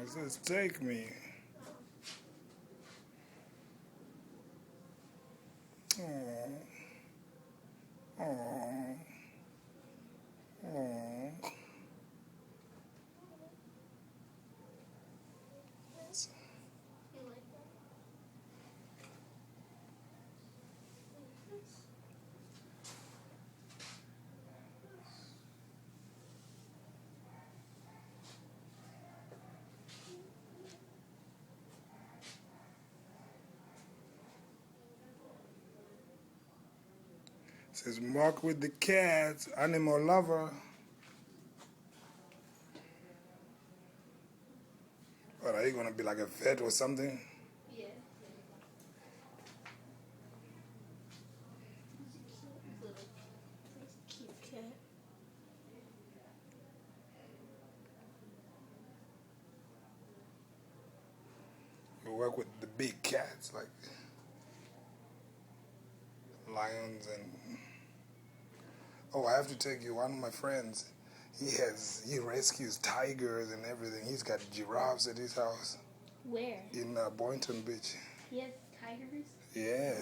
It says take me. Oh. Oh. Oh. It says Mark with the cats, animal lover. What, are you gonna be like a vet or something? Yeah. Cute cat. You work with the big cats like lions and oh, I have to take you. One of my friends, he rescues tigers and everything. He's got giraffes at his house Where? in Boynton Beach. He has tigers? Yeah.